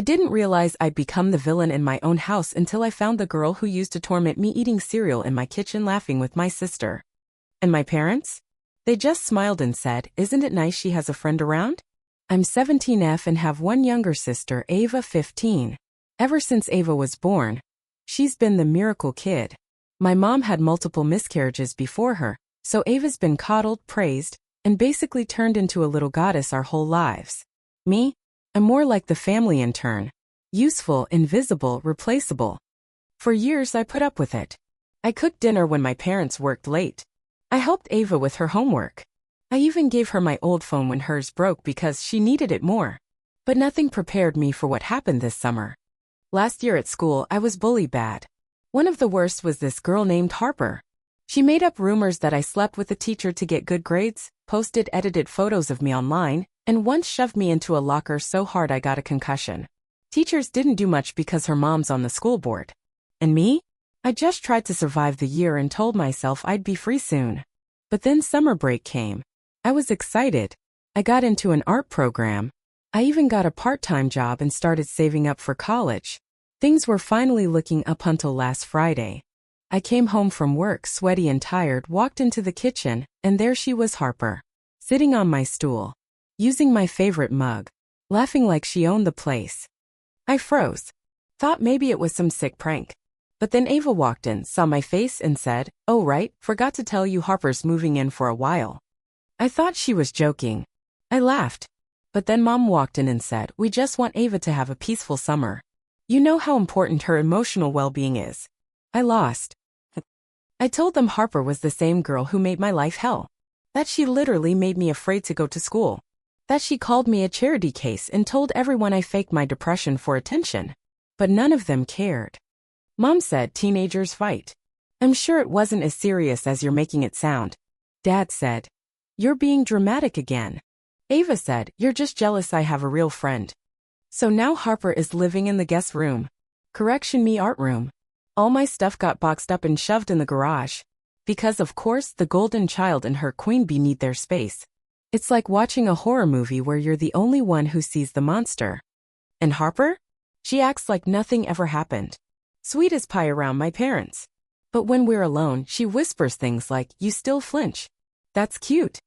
I didn't realize I'd become the villain in my own house until I found the girl who used to torment me eating cereal in my kitchen laughing with my sister. And my parents? They just smiled and said, "Isn't it nice she has a friend around?" I'm 17F and have one younger sister, Ava, 15. Ever since Ava was born, she's been the miracle kid. My mom had multiple miscarriages before her, so Ava's been coddled, praised, and basically turned into a little goddess our whole lives. Me? I'm more like the family intern. Useful, invisible, replaceable. For years I put up with it. I cooked dinner when my parents worked late. I helped Ava with her homework. I even gave her my old phone when hers broke because she needed it more. But nothing prepared me for what happened this summer. Last year at school I was bullied bad. One of the worst was this girl named Harper. She made up rumors that I slept with the teacher to get good grades, posted edited photos of me online, and once shoved me into a locker so hard I got a concussion. Teachers didn't do much because her mom's on the school board. And me? I just tried to survive the year and told myself I'd be free soon. But then summer break came. I was excited. I got into an art program. I even got a part-time job and started saving up for college. Things were finally looking up until last Friday. I came home from work sweaty and tired, walked into the kitchen, and there she was, Harper, sitting on my stool, using my favorite mug, laughing like she owned the place. I froze. Thought maybe it was some sick prank. But then Ava walked in, saw my face, and said, "Oh right, forgot to tell you Harper's moving in for a while." I thought she was joking. I laughed. But then Mom walked in and said, "We just want Ava to have a peaceful summer. You know how important her emotional well-being is." I lost. I told them Harper was the same girl who made my life hell. That she literally made me afraid to go to school. That she called me a charity case and told everyone I faked my depression for attention. But none of them cared. Mom said teenagers fight. I'm sure it wasn't as serious as you're making it sound. Dad said, "You're being dramatic again." Ava said, "You're just jealous I have a real friend." So now Harper is living in the guest room. Correction me, art room. All my stuff got boxed up and shoved in the garage. Because of course the golden child and her queen bee need their space. It's like watching a horror movie where you're the only one who sees the monster. And Harper? She acts like nothing ever happened. Sweet as pie around my parents. But when we're alone, she whispers things like, "You still flinch." That's cute.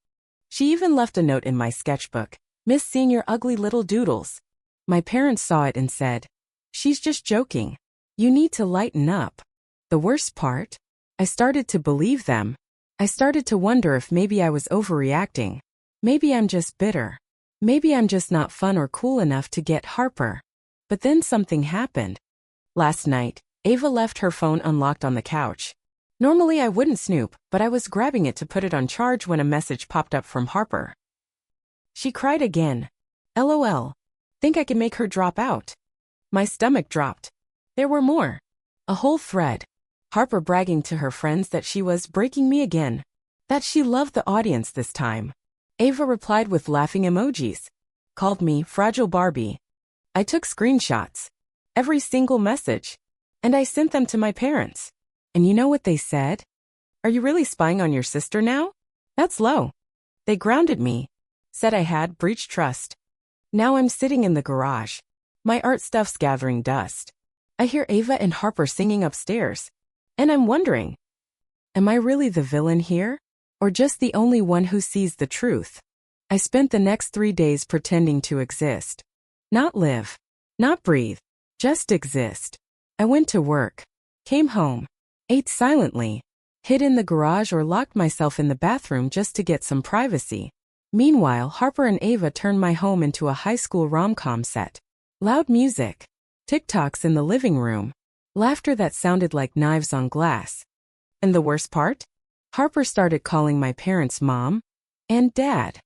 She even left a note in my sketchbook, "Miss seeing your ugly little doodles." My parents saw it and said, "She's just joking. You need to lighten up." The worst part? I started to believe them. I started to wonder if maybe I was overreacting. Maybe I'm just bitter. Maybe I'm just not fun or cool enough to get Harper. But then something happened. Last night, Ava left her phone unlocked on the couch. Normally I wouldn't snoop, but I was grabbing it to put it on charge when a message popped up from Harper. She cried again. LOL. Think I can make her drop out. My stomach dropped. There were more. A whole thread. Harper bragging to her friends that she was breaking me again. That she loved the audience this time. Ava replied with laughing emojis. Called me Fragile Barbie. I took screenshots. Every single message. And I sent them to my parents. And you know what they said? "Are you really spying on your sister now? That's low." They grounded me. Said I had breached trust. Now I'm sitting in the garage. My art stuff's gathering dust. I hear Ava and Harper singing upstairs. And I'm wondering, am I really the villain here? Or just the only one who sees the truth? I spent the next 3 days pretending to exist. Not live. Not breathe. Just exist. I went to work. Came home. Ate silently. Hid in the garage or locked myself in the bathroom just to get some privacy. Meanwhile, Harper and Ava turned my home into a high school rom-com set. Loud music. TikToks in the living room. Laughter that sounded like knives on glass. And the worst part? Harper started calling my parents Mom and Dad.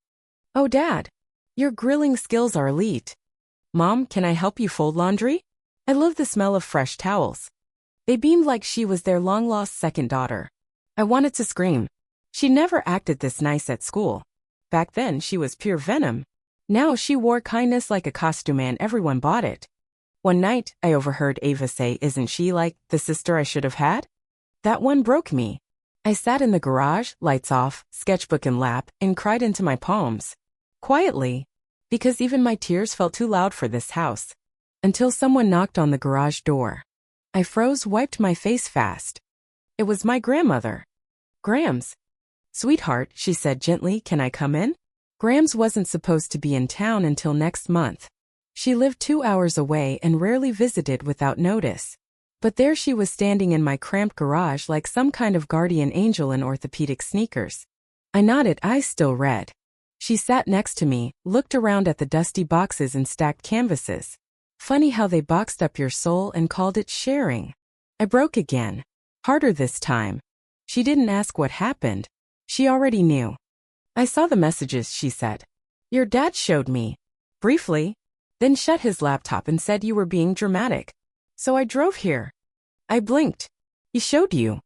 "Oh Dad, your grilling skills are elite." "Mom, can I help you fold laundry?" I love the smell of fresh towels. They beamed like she was their long-lost second daughter. I wanted to scream. She never acted this nice at school. Back then, she was pure venom. Now she wore kindness like a costume and everyone bought it. One night, I overheard Ava say, "Isn't she like the sister I should have had?" That one broke me. I sat in the garage, lights off, sketchbook in lap, and cried into my palms. Quietly. Because even my tears felt too loud for this house. until someone knocked on the garage door. I froze, wiped my face fast. It was my grandmother. "Grams." "Sweetheart," she said gently, "can I come in?" Grams wasn't supposed to be in town until next month. She lived 2 hours away and rarely visited without notice. But there she was standing in my cramped garage like some kind of guardian angel in orthopedic sneakers. I nodded, eyes still red. She sat next to me, looked around at the dusty boxes and stacked canvases. Funny how they boxed up your soul and called it sharing. I broke again. Harder this time. She didn't ask what happened. She already knew. "I saw the messages," she said. "Your dad showed me. Briefly. Then shut his laptop and said you were being dramatic. So I drove here." I blinked. "He showed you?"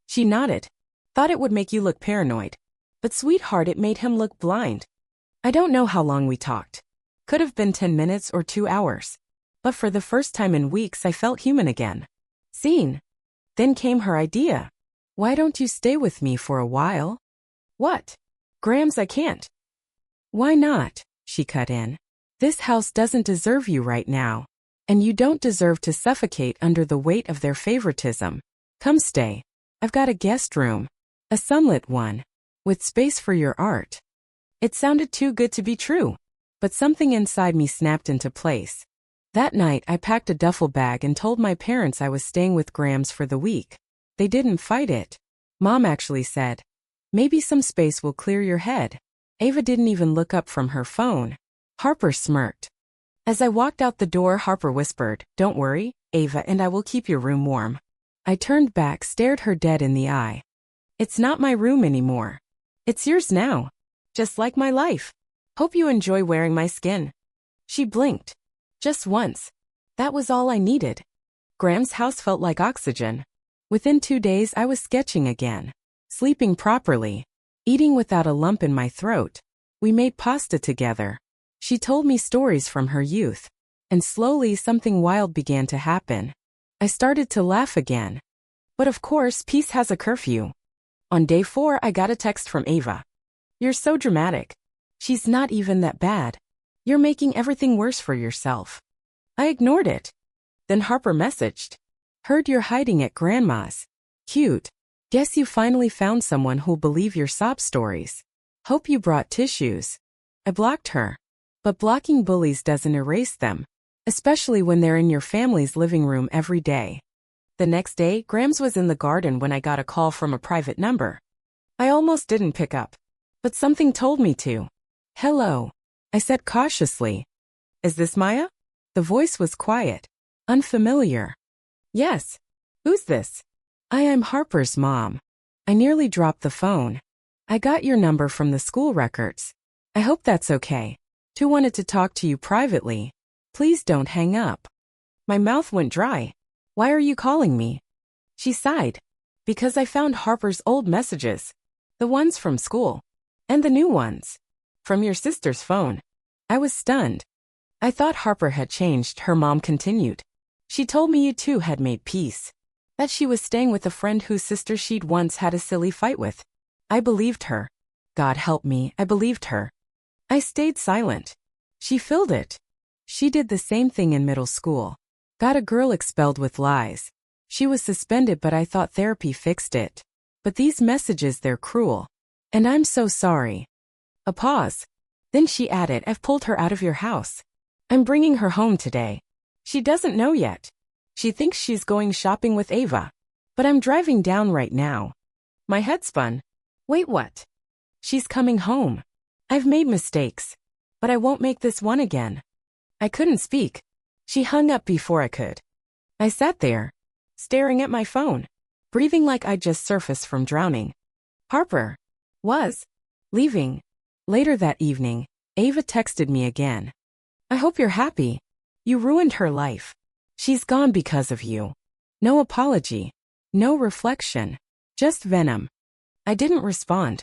She nodded. "Thought it would make you look paranoid. But sweetheart, it made him look blind." I don't know how long we talked. Could have been 10 minutes or 2 hours. But for the first time in weeks I felt human again. Seen. Then came her idea. "Why don't you stay with me for a while?" "What?" "Grams, I can't." "Why not?" she cut in. "This house doesn't deserve you right now. And you don't deserve to suffocate under the weight of their favoritism. Come stay. I've got a guest room. A sunlit one. With space for your art." It sounded too good to be true. But something inside me snapped into place. That night I packed a duffel bag and told my parents I was staying with Grams for the week. They didn't fight it. Mom actually said, "Maybe some space will clear your head." Ava didn't even look up from her phone. Harper smirked. As I walked out the door, Harper whispered, "Don't worry, Ava, and I will keep your room warm." I turned back, stared her dead in the eye. "It's not my room anymore. It's yours now. Just like my life. Hope you enjoy wearing my skin." She blinked. Just once. That was all I needed. Graham's house felt like oxygen. Within 2 days I was sketching again. Sleeping properly. Eating without a lump in my throat. We made pasta together. She told me stories from her youth. And slowly something wild began to happen. I started to laugh again. But of course, peace has a curfew. On day 4 I got a text from Ava. "You're so dramatic. She's not even that bad. You're making everything worse for yourself." I ignored it. Then Harper messaged. "Heard you're hiding at Grandma's. Cute. Guess you finally found someone who'll believe your sob stories. Hope you brought tissues." I blocked her. But blocking bullies doesn't erase them. Especially when they're in your family's living room every day. The next day, Grams was in the garden when I got a call from a private number. I almost didn't pick up. But something told me to. "Hello," I said cautiously. "Is this Maya?" The voice was quiet. Unfamiliar. "Yes. Who's this?" "I am Harper's mom." I nearly dropped the phone. "I got your number from the school records. I hope that's okay. Too wanted to talk to you privately. Please don't hang up." My mouth went dry. "Why are you calling me?" She sighed. "Because I found Harper's old messages. The ones from school. And the new ones. From your sister's phone." I was stunned. "I thought Harper had changed," her mom continued. "She told me you two had made peace. That she was staying with a friend whose sister she'd once had a silly fight with." I believed her. God help me, I believed her. I stayed silent. She filled it. She did the same thing in middle school. Got a girl expelled with lies. She was suspended, but I thought therapy fixed it. But these messages, they're cruel. And I'm so sorry. A pause. Then she added, "I've pulled her out of your house. I'm bringing her home today. She doesn't know yet. She thinks she's going shopping with Ava. But I'm driving down right now." My head spun. Wait, what? She's coming home. I've made mistakes. But I won't make this one again. I couldn't speak. She hung up before I could. I sat there, staring at my phone, breathing like I'd just surfaced from drowning. Harper was leaving. Later that evening, Ava texted me again. "I hope you're happy. You ruined her life. She's gone because of you." No apology. No reflection. Just venom. I didn't respond.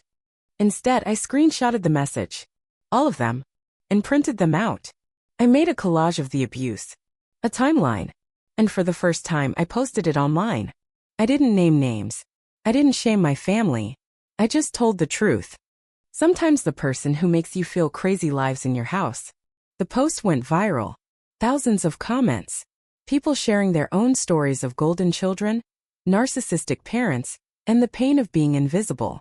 Instead, I screenshotted the message. All of them. And printed them out. I made a collage of the abuse. A timeline. And for the first time, I posted it online. I didn't name names. I didn't shame my family. I just told the truth. Sometimes the person who makes you feel crazy lives in your house. The post went viral. Thousands of comments. People sharing their own stories of golden children, narcissistic parents, and the pain of being invisible.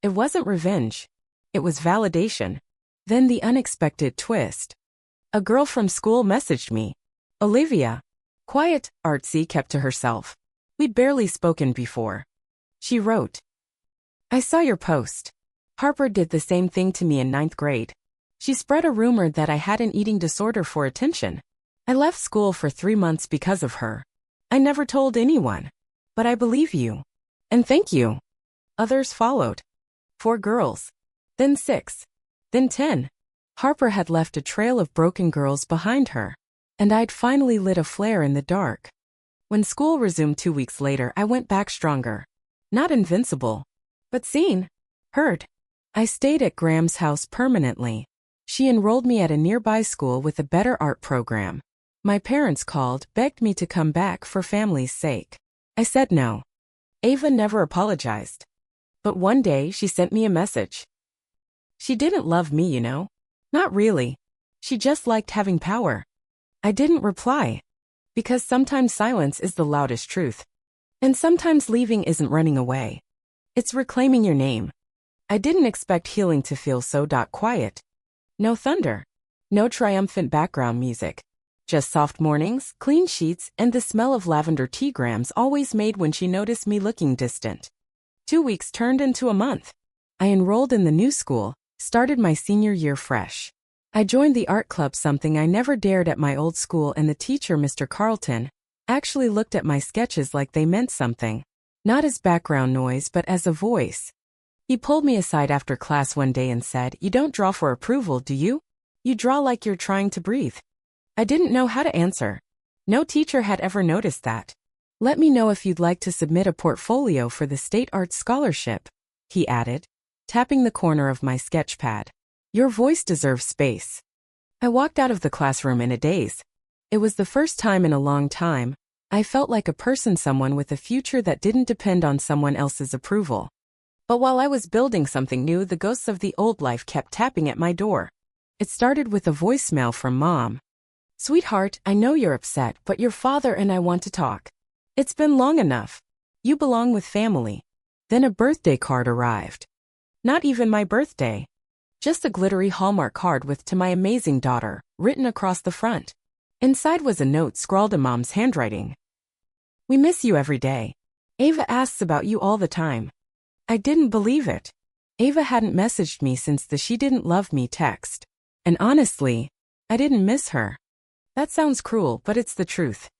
It wasn't revenge. It was validation. Then the unexpected twist. A girl from school messaged me. Olivia. Quiet, artsy, kept to herself. We'd barely spoken before. She wrote, I saw your post. Harper did the same thing to me in 9th grade. She spread a rumor that I had an eating disorder for attention. I left school for 3 months because of her. I never told anyone. But I believe you. And thank you. Others followed. 4 girls. Then 6. Then 10. Harper had left a trail of broken girls behind her. And I'd finally lit a flare in the dark. When school resumed 2 weeks later, I went back stronger. Not invincible, but seen, heard. I stayed at Graham's house permanently. She enrolled me at a nearby school with a better art program. My parents called, begged me to come back for family's sake. I said no. Ava never apologized. But one day she sent me a message. She didn't love me, you know. Not really. She just liked having power. I didn't reply. Because sometimes silence is the loudest truth. And sometimes leaving isn't running away. It's reclaiming your name. I didn't expect healing to feel so quiet. No thunder. No triumphant background music. Just soft mornings, clean sheets, and the smell of lavender tea Grams always made when she noticed me looking distant. 2 weeks turned into a month. I enrolled in the new school, started my senior year fresh. I joined the art club, something I never dared at my old school, and the teacher, Mr. Carlton, actually looked at my sketches like they meant something. Not as background noise, but as a voice. He pulled me aside after class one day and said, You don't draw for approval, do you? You draw like you're trying to breathe. I didn't know how to answer. No teacher had ever noticed that. Let me know if you'd like to submit a portfolio for the State Arts Scholarship, he added, tapping the corner of my sketch pad. Your voice deserves space. I walked out of the classroom in a daze. It was the first time in a long time I felt like a person, someone with a future that didn't depend on someone else's approval. But while I was building something new, the ghosts of the old life kept tapping at my door. It started with a voicemail from Mom. Sweetheart, I know you're upset, but your father and I want to talk. It's been long enough. You belong with family. Then a birthday card arrived. Not even my birthday. Just a glittery Hallmark card with "To my amazing daughter" written across the front. Inside was a note scrawled in Mom's handwriting. We miss you every day. Ava asks about you all the time. I didn't believe it. Ava hadn't messaged me since the "she didn't love me" text. And honestly, I didn't miss her. That sounds cruel, but it's the truth.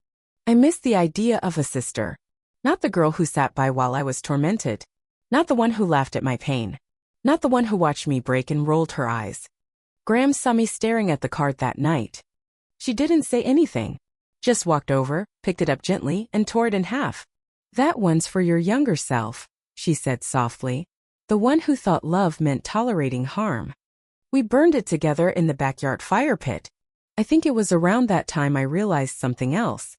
I missed the idea of a sister. Not the girl who sat by while I was tormented. Not the one who laughed at my pain. Not the one who watched me break and rolled her eyes. Graham saw me staring at the card that night. She didn't say anything. Just walked over, picked it up gently, and tore it in half. That one's for your younger self, she said softly. The one who thought love meant tolerating harm. We burned it together in the backyard fire pit. I think it was around that time I realized something else.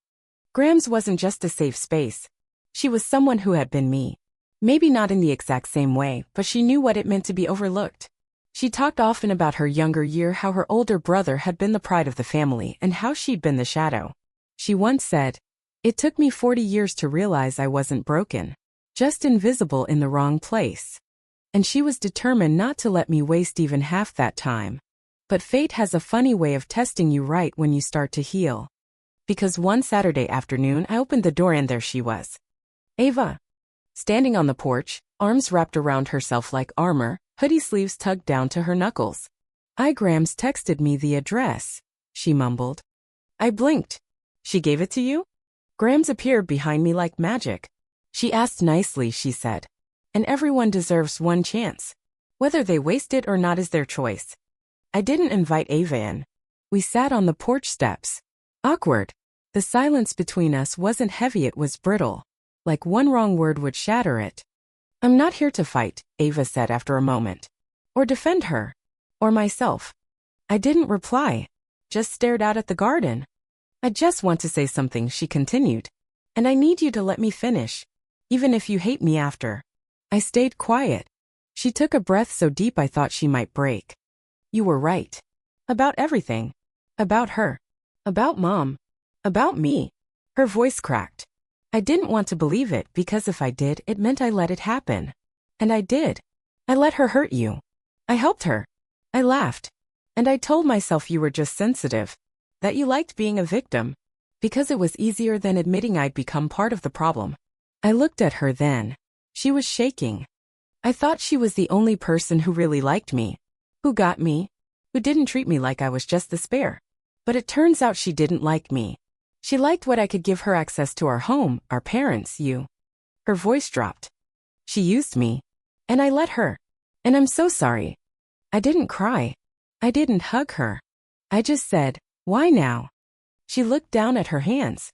Graham's wasn't just a safe space. She was someone who had been me. Maybe not in the exact same way, but she knew what it meant to be overlooked. She talked often about her younger year, how her older brother had been the pride of the family, and how she'd been the shadow. She once said, It took me 40 years to realize I wasn't broken, just invisible in the wrong place. And she was determined not to let me waste even half that time. But fate has a funny way of testing you right when you start to heal. Because one Saturday afternoon I opened the door and there she was. Ava. Standing on the porch, arms wrapped around herself like armor, hoodie sleeves tugged down to her knuckles. Grams texted me the address, she mumbled. I blinked. She gave it to you? Grams appeared behind me like magic. She asked nicely, she said. And everyone deserves one chance. Whether they waste it or not is their choice. I didn't invite Ava in. We sat on the porch steps. Awkward. The silence between us wasn't heavy, it was brittle. Like one wrong word would shatter it. I'm not here to fight, Ava said after a moment. Or defend her. Or myself. I didn't reply. Just stared out at the garden. I just want to say something, she continued. And I need you to let me finish. Even if you hate me after. I stayed quiet. She took a breath so deep I thought she might break. You were right. About everything. About her. About Mom. About me. Her voice cracked. I didn't want to believe it because if I did, it meant I let it happen. And I did. I let her hurt you. I helped her. I laughed. And I told myself you were just sensitive. That you liked being a victim. Because it was easier than admitting I'd become part of the problem. I looked at her then. She was shaking. I thought she was the only person who really liked me. Who got me. Who didn't treat me like I was just the spare. But it turns out she didn't like me. She liked what I could give her access to our home, our parents, you. Her voice dropped. She used me. And I let her. And I'm so sorry. I didn't cry. I didn't hug her. I just said, why now? She looked down at her hands.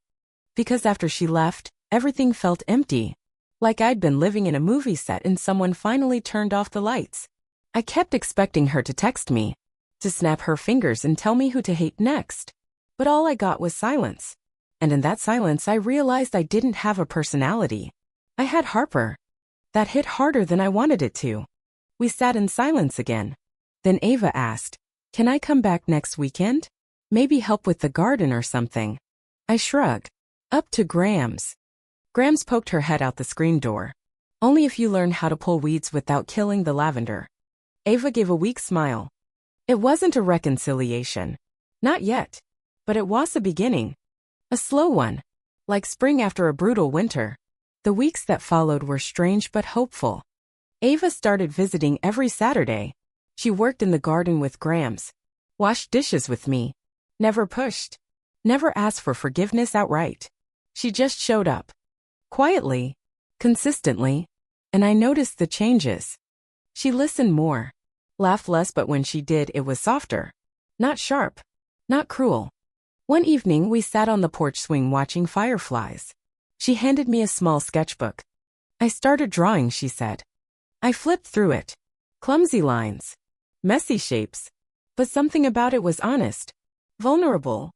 Because after she left, everything felt empty. Like I'd been living in a movie set and someone finally turned off the lights. I kept expecting her to text me. To snap her fingers and tell me who to hate next. But all I got was silence. And in that silence I realized I didn't have a personality. I had Harper. That hit harder than I wanted it to. We sat in silence again. Then Ava asked, can I come back next weekend? Maybe help with the garden or something. I shrugged. Up to Grams. Grams poked her head out the screen door. Only if you learn how to pull weeds without killing the lavender. Ava gave a weak smile. It wasn't a reconciliation. Not yet. But it was a beginning. A slow one. Like spring after a brutal winter. The weeks that followed were strange but hopeful. Ava started visiting every Saturday. She worked in the garden with Grams. Washed dishes with me. Never pushed. Never asked for forgiveness outright. She just showed up. Quietly. Consistently. And I noticed the changes. She listened more. Laughed less, but when she did, it was softer. Not sharp. Not cruel. One evening we sat on the porch swing watching fireflies. She handed me a small sketchbook. I started drawing, she said. I flipped through it. Clumsy lines. Messy shapes. But something about it was honest. Vulnerable.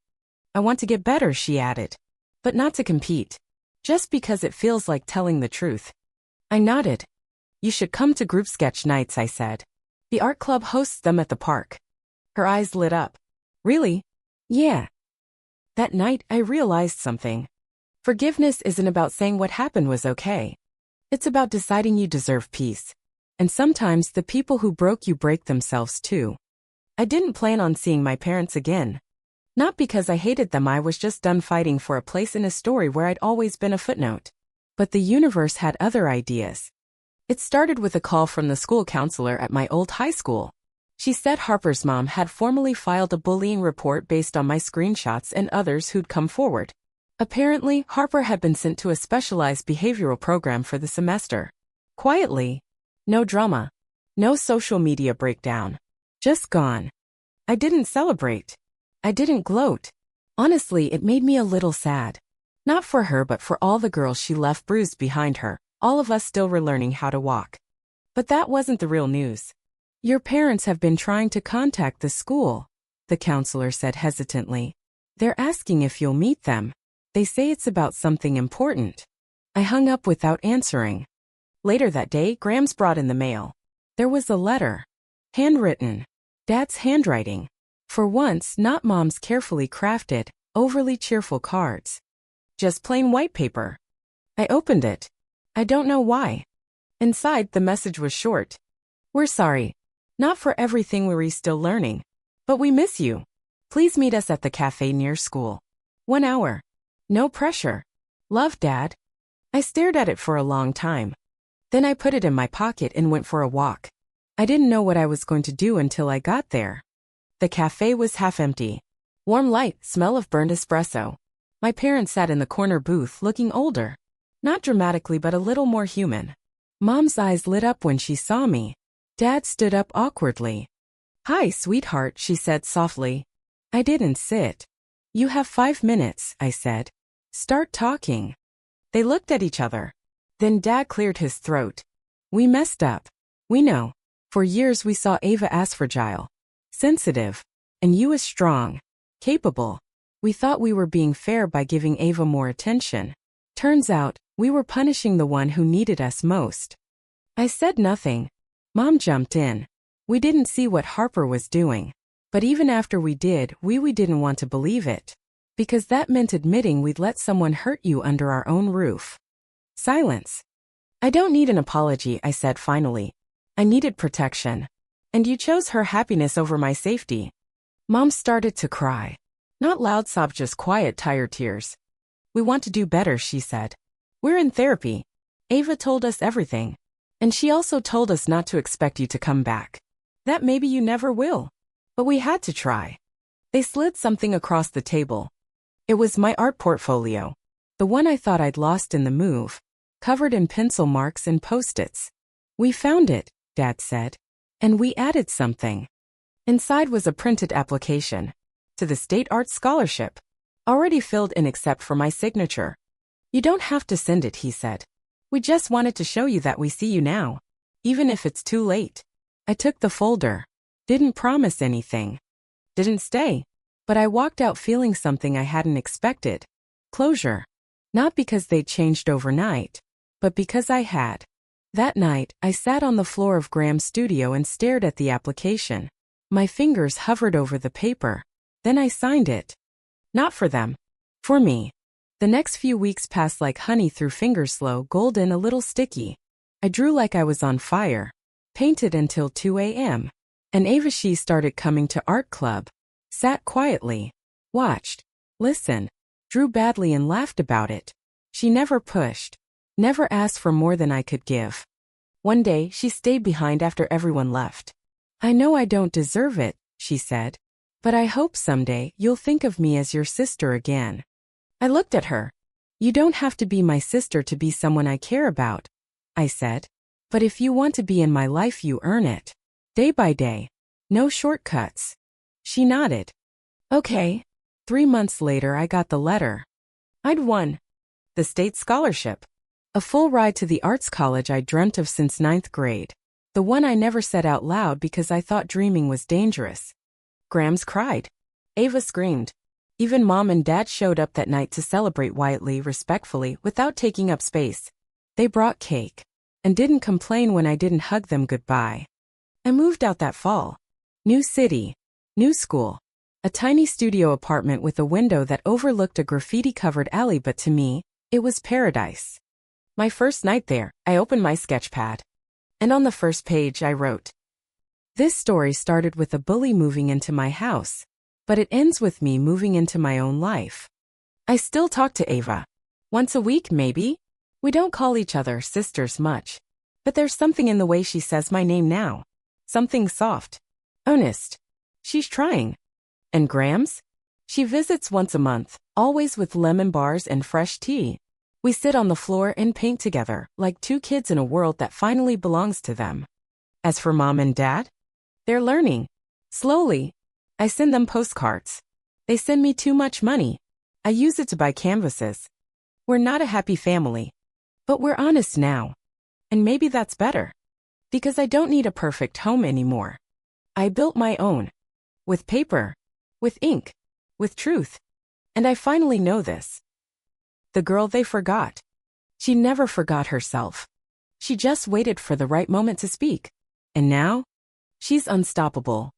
I want to get better, she added. But not to compete. Just because it feels like telling the truth. I nodded. You should come to group sketch nights, I said. The art club hosts them at the park. Her eyes lit up. Really? Yeah. That night I realized something. Forgiveness isn't about saying what happened was okay. It's about deciding you deserve peace. And sometimes the people who broke you break themselves too. I didn't plan on seeing my parents again. Not because I hated them, I was just done fighting for a place in a story where I'd always been a footnote. But the universe had other ideas. It started with a call from the school counselor at my old high school. She said Harper's mom had formally filed a bullying report based on my screenshots and others who'd come forward. Apparently, Harper had been sent to a specialized behavioral program for the semester. Quietly. No drama. No social media breakdown. Just gone. I didn't celebrate. I didn't gloat. Honestly, it made me a little sad. Not for her, but for all the girls she left bruised behind her, all of us still relearning how to walk. But that wasn't the real news. Your parents have been trying to contact the school, the counselor said hesitantly. They're asking if you'll meet them. They say it's about something important. I hung up without answering. Later that day, Grams brought in the mail. There was a letter. Handwritten. Dad's handwriting. For once, not Mom's carefully crafted, overly cheerful cards. Just plain white paper. I opened it. I don't know why. Inside, the message was short. We're sorry. Not for everything, we're still learning. But we miss you. Please meet us at the cafe near school. 1 hour. No pressure. Love, Dad. I stared at it for a long time. Then I put it in my pocket and went for a walk. I didn't know what I was going to do until I got there. The cafe was half empty. Warm light, smell of burned espresso. My parents sat in the corner booth looking older. Not dramatically, but a little more human. Mom's eyes lit up when she saw me. Dad stood up awkwardly. Hi, sweetheart, she said softly. I didn't sit. You have 5 minutes, I said. Start talking. They looked at each other. Then Dad cleared his throat. We messed up. We know. For years we saw Ava as fragile. Sensitive. And you as strong. Capable. We thought we were being fair by giving Ava more attention. Turns out, we were punishing the one who needed us most. I said nothing. Mom jumped in. We didn't see what Harper was doing. But even after we did, we didn't want to believe it. Because that meant admitting we'd let someone hurt you under our own roof. Silence. I don't need an apology, I said finally. I needed protection. And you chose her happiness over my safety. Mom started to cry. Not loud sobs, just quiet, tired tears. We want to do better, she said. We're in therapy. Ava told us everything. And she also told us not to expect you to come back. That maybe you never will. But we had to try. They slid something across the table. It was my art portfolio. The one I thought I'd lost in the move. Covered in pencil marks and post-its. We found it, Dad said. And we added something. Inside was a printed application. To the State Art Scholarship. Already filled in except for my signature. You don't have to send it, he said. We just wanted to show you that we see you now. Even if it's too late. I took the folder. Didn't promise anything. Didn't stay. But I walked out feeling something I hadn't expected. Closure. Not because they'd changed overnight. But because I had. That night, I sat on the floor of Graham's studio and stared at the application. My fingers hovered over the paper. Then I signed it. Not for them. For me. The next few weeks passed like honey through fingers, slow, golden, a little sticky. I drew like I was on fire. Painted until 2 a.m. And Ava, she started coming to art club. Sat quietly. Watched. Listened. Drew badly and laughed about it. She never pushed. Never asked for more than I could give. One day, she stayed behind after everyone left. I know I don't deserve it, she said. But I hope someday you'll think of me as your sister again. I looked at her. You don't have to be my sister to be someone I care about, I said. But if you want to be in my life, you earn it. Day by day. No shortcuts. She nodded. Okay. 3 months later, I got the letter. I'd won. The state scholarship. A full ride to the arts college I dreamt of since 9th grade. The one I never said out loud because I thought dreaming was dangerous. Grams cried. Ava screamed. Even Mom and Dad showed up that night to celebrate quietly, respectfully, without taking up space. They brought cake. And didn't complain when I didn't hug them goodbye. I moved out that fall. New city. New school. A tiny studio apartment with a window that overlooked a graffiti-covered alley, but to me, it was paradise. My first night there, I opened my sketchpad. And on the first page I wrote, "This story started with a bully moving into my house, but it ends with me moving into my own life." I still talk to Ava. Once a week, maybe. We don't call each other sisters much. But there's something in the way she says my name now. Something soft. Earnest. She's trying. And Grams? She visits once a month, always with lemon bars and fresh tea. We sit on the floor and paint together, like two kids in a world that finally belongs to them. As for Mom and Dad? They're learning. Slowly. I send them postcards. They send me too much money. I use it to buy canvases. We're not a happy family. But we're honest now. And maybe that's better. Because I don't need a perfect home anymore. I built my own. With paper. With ink. With truth. And I finally know this. The girl they forgot. She never forgot herself. She just waited for the right moment to speak. And now? She's unstoppable.